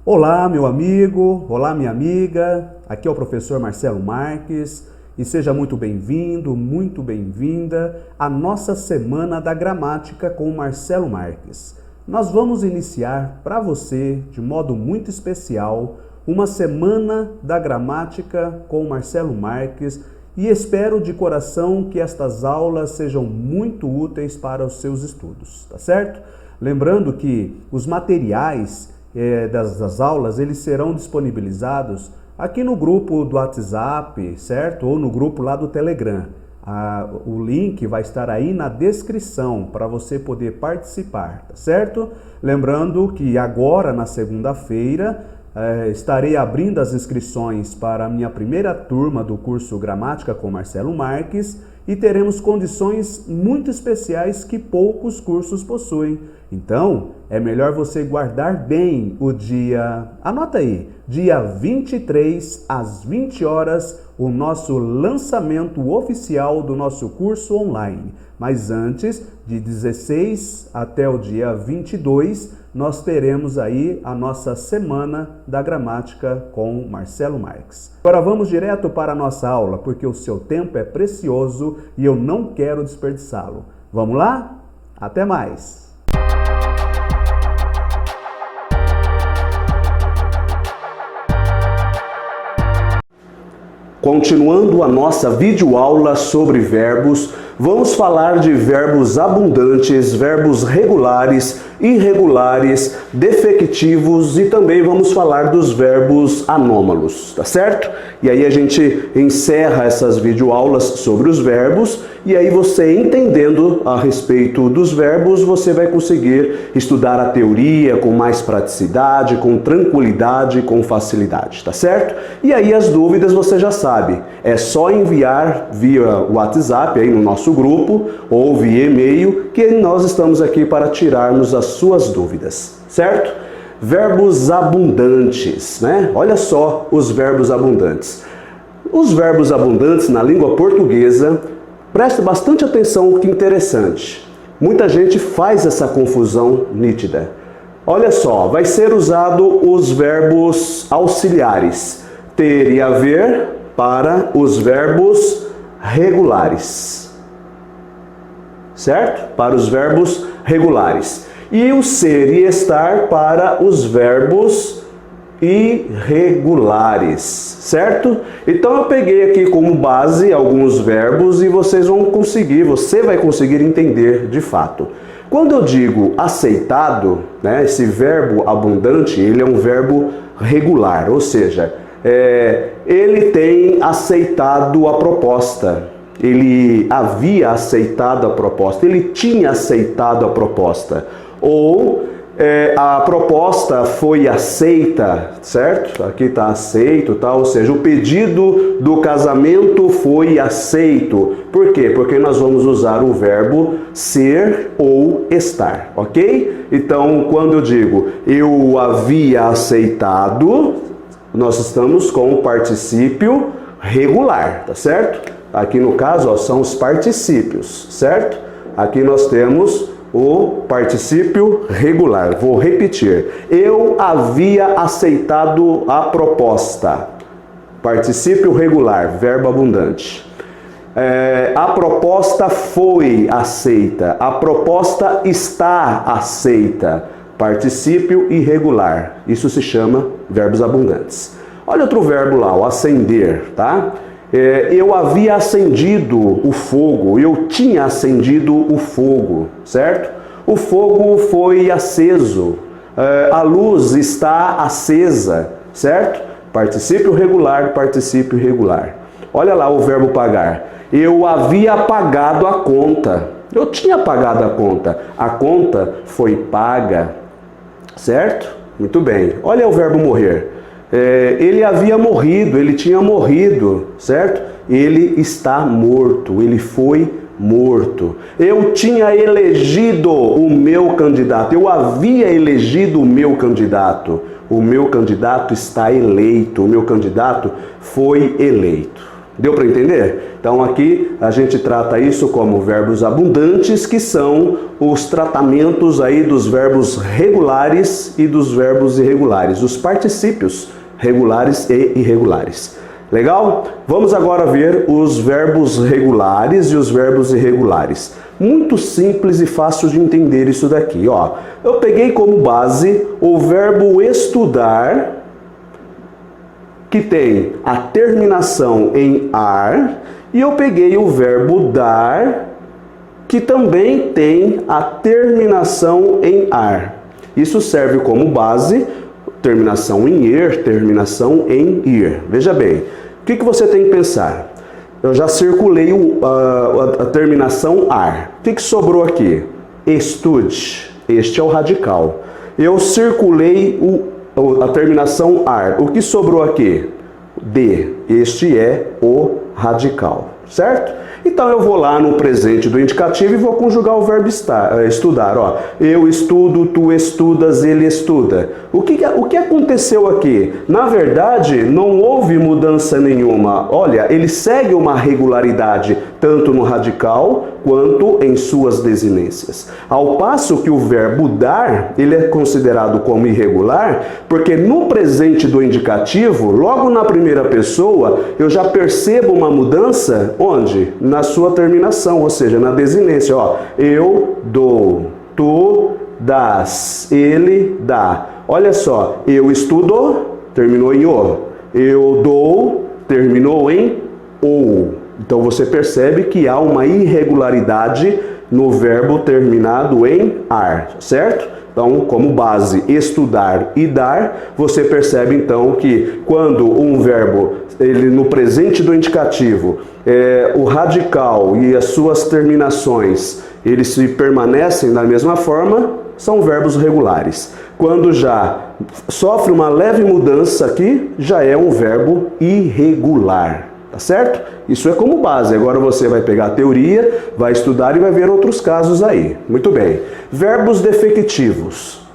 Olá, meu amigo, olá, minha amiga, aqui é o professor Marcelo Marques e seja muito bem-vindo, muito bem-vinda à nossa Semana da Gramática com o Marcelo Marques. Nós vamos iniciar para você, de modo muito especial, uma Semana da Gramática com o Marcelo Marques e espero de coração que estas aulas sejam muito úteis para os seus estudos, tá certo? Lembrando que os materiais das aulas, eles serão disponibilizados aqui no grupo do WhatsApp, certo? Ou no grupo lá do Telegram. O link vai estar aí na descrição para você poder participar, tá certo? Lembrando que agora, na segunda-feira, estarei abrindo as inscrições para a minha primeira turma do curso Gramática com Marcelo Marques e teremos condições muito especiais que poucos cursos possuem. Então, é melhor você guardar bem o dia, anota aí, dia 23 às 20 horas, o nosso lançamento oficial do nosso curso online. Mas antes, de 16 até o dia 22, nós teremos aí a nossa Semana da Gramática com Marcelo Marques. Agora vamos direto para a nossa aula, porque o seu tempo é precioso e eu não quero desperdiçá-lo. Vamos lá? Até mais! Continuando a nossa videoaula sobre verbos, vamos falar de verbos abundantes, verbos regulares, irregulares, defectivos e também vamos falar dos verbos anômalos, tá certo? E aí a gente encerra essas videoaulas sobre os verbos e aí você entendendo a respeito dos verbos, você vai conseguir estudar a teoria com mais praticidade, com tranquilidade, com facilidade, tá certo? E aí as dúvidas você já sabe, é só enviar via WhatsApp aí no nosso grupo ou via e-mail que nós estamos aqui para tirarmos as suas dúvidas, certo? Verbos abundantes, né? Olha só os verbos abundantes. Os verbos abundantes na língua portuguesa, preste bastante atenção, que interessante. Muita gente faz essa confusão nítida. Olha só, vai ser usado os verbos auxiliares, ter e haver, para os verbos regulares, certo? Para os verbos regulares. E o ser e estar para os verbos irregulares, certo? Então eu peguei aqui como base alguns verbos e você vai conseguir entender de fato. Quando eu digo aceitado, né, esse verbo abundante, ele é um verbo regular, ou seja, ele tem aceitado a proposta, ele havia aceitado a proposta, ele tinha aceitado a proposta, ou a proposta foi aceita, certo? Aqui está aceito, tá? Ou seja, o pedido do casamento foi aceito. Por quê? Porque nós vamos usar o verbo ser ou estar, ok? Então, quando eu digo eu havia aceitado, nós estamos com o particípio regular, tá certo? Aqui no caso, ó, são os particípios, certo? Aqui nós temos o particípio regular. Vou repetir. Eu havia aceitado a proposta. Particípio regular, verbo abundante. A proposta foi aceita. A proposta está aceita. Particípio irregular. Isso se chama verbos abundantes. Olha outro verbo lá, o acender, tá? Eu havia acendido o fogo, eu tinha acendido o fogo, certo? O fogo foi aceso, a luz está acesa, certo? Particípio regular, particípio irregular. Olha lá o verbo pagar. Eu havia pagado a conta, eu tinha pagado a conta foi paga, certo? Muito bem. Olha o verbo morrer. Ele havia morrido, ele tinha morrido, certo? Ele está morto, ele foi morto. Eu tinha elegido o meu candidato, eu havia elegido o meu candidato está eleito, o meu candidato foi eleito. Deu para entender? Então aqui a gente trata isso como verbos abundantes, que são os tratamentos aí dos verbos regulares e dos verbos irregulares, os particípios regulares e irregulares. Legal? Vamos agora ver os verbos regulares e os verbos irregulares. Muito simples e fácil de entender isso daqui, ó. Eu peguei como base o verbo estudar, que tem a terminação em ar, e eu peguei o verbo dar, que também tem a terminação em ar. Isso serve como base, terminação em er, terminação em ir. Veja bem, o que você tem que pensar? Eu já circulei a terminação ar. O que sobrou aqui? Estude. Este é o radical. Eu circulei a terminação ar. O que sobrou aqui? De. Este é o radical, certo? Então eu vou lá no presente do indicativo e vou conjugar o verbo estudar. Ó. Eu estudo, tu estudas, ele estuda. O que aconteceu aqui? Na verdade, não houve mudança nenhuma. Olha, ele segue uma regularidade, tanto no radical quanto em suas desinências. Ao passo que o verbo dar, ele é considerado como irregular, porque no presente do indicativo, logo na primeira pessoa, eu já percebo uma mudança, onde? Na sua terminação, ou seja, na desinência. Ó, eu dou, tu dás, ele dá. Olha só, eu estudo, terminou em o. Eu dou, terminou em ou. Então você percebe que há uma irregularidade no verbo terminado em ar, certo? Então, como base estudar e dar, você percebe então que quando um verbo, ele no presente do indicativo, o radical e as suas terminações, eles se permanecem da mesma forma, são verbos regulares. Quando já sofre uma leve mudança aqui, já é um verbo irregular. Tá certo? Isso é como base. Agora você vai pegar a teoria, vai estudar e vai ver outros casos aí. Muito bem. Verbos defectivos.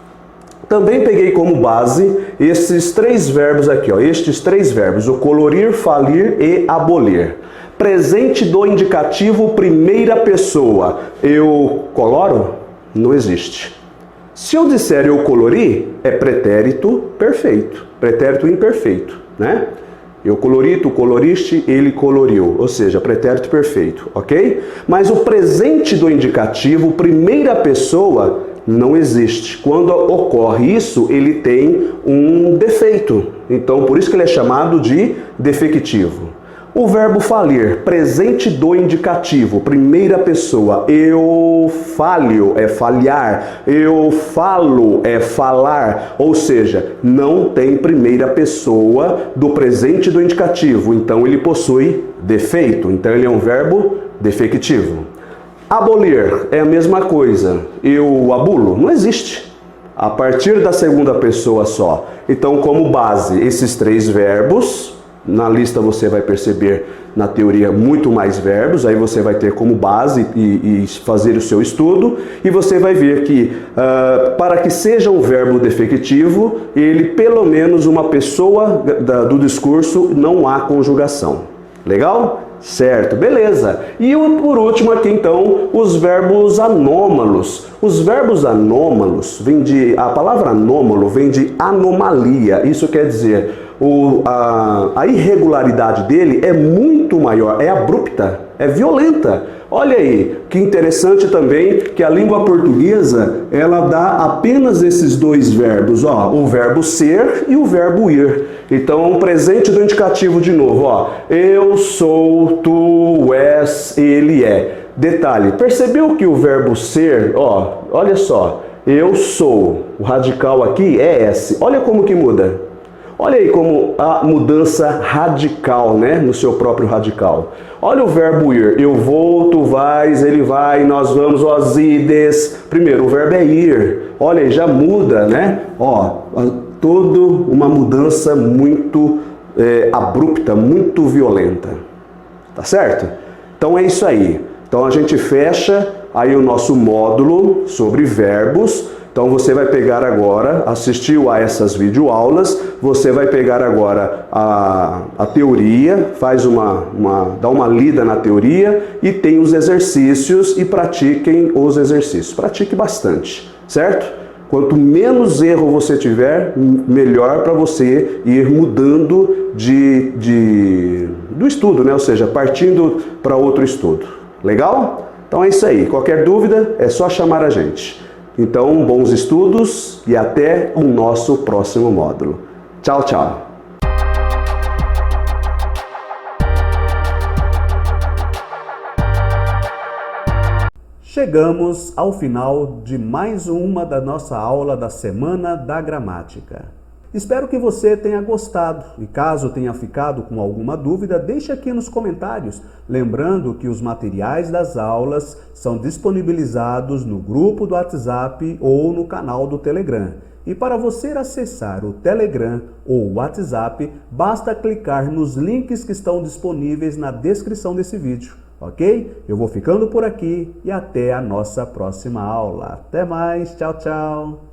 Também peguei como base esses três verbos aqui, ó. Estes três verbos: o colorir, falir e abolir. Presente do indicativo, primeira pessoa. Eu coloro? Não existe. Se eu disser eu colori, é pretérito perfeito. Pretérito imperfeito, né? Eu colori, tu coloriste, ele coloriu, ou seja, pretérito perfeito, ok? Mas o presente do indicativo, primeira pessoa, não existe. Quando ocorre isso, ele tem um defeito. Então, por isso que ele é chamado de defectivo. O verbo falir, presente do indicativo, primeira pessoa. Eu falho é falhar, eu falo é falar, ou seja, não tem primeira pessoa do presente do indicativo, então ele possui defeito, então ele é um verbo defectivo. Abolir é a mesma coisa, eu abulo, não existe. A partir da segunda pessoa só. Então, como base, esses três verbos. Na lista você vai perceber, na teoria, muito mais verbos, aí você vai ter como base e fazer o seu estudo, e você vai ver que, para que seja um verbo defectivo, ele, pelo menos uma pessoa do discurso, não há conjugação. Legal? Certo, beleza. E por último aqui, então, os verbos anômalos. Os verbos anômalos, a palavra anômalo vem de anomalia, isso quer dizer... a irregularidade dele é muito maior, é abrupta, é violenta. Olha aí, que interessante também que a língua portuguesa, ela dá apenas esses dois verbos, ó, o verbo ser e o verbo ir. Então, presente do indicativo de novo, ó, eu sou, tu és, ele é. Detalhe, percebeu que o verbo ser, ó, olha só, eu sou, o radical aqui é S, olha como que muda. Olha aí como a mudança radical, né? No seu próprio radical. Olha o verbo ir. Eu vou, tu vais, ele vai, nós vamos, vós ides. Primeiro, o verbo é ir. Olha aí, já muda, né? Ó, toda uma mudança muito abrupta, muito violenta. Tá certo? Então é isso aí. Então a gente fecha aí o nosso módulo sobre verbos. Então você vai pegar agora, assistiu a essas videoaulas, você vai pegar agora a teoria, dá uma lida na teoria e tem os exercícios e pratiquem os exercícios. Pratique bastante, certo? Quanto menos erro você tiver, melhor para você ir mudando do estudo, né? Ou seja, partindo para outro estudo. Legal? Então é isso aí. Qualquer dúvida é só chamar a gente. Então, bons estudos e até o nosso próximo módulo. Tchau, tchau! Chegamos ao final de mais uma da nossa aula da Semana da Gramática. Espero que você tenha gostado e caso tenha ficado com alguma dúvida, deixe aqui nos comentários. Lembrando que os materiais das aulas são disponibilizados no grupo do WhatsApp ou no canal do Telegram. E para você acessar o Telegram ou o WhatsApp, basta clicar nos links que estão disponíveis na descrição desse vídeo. Ok? Eu vou ficando por aqui e até a nossa próxima aula. Até mais, tchau, tchau!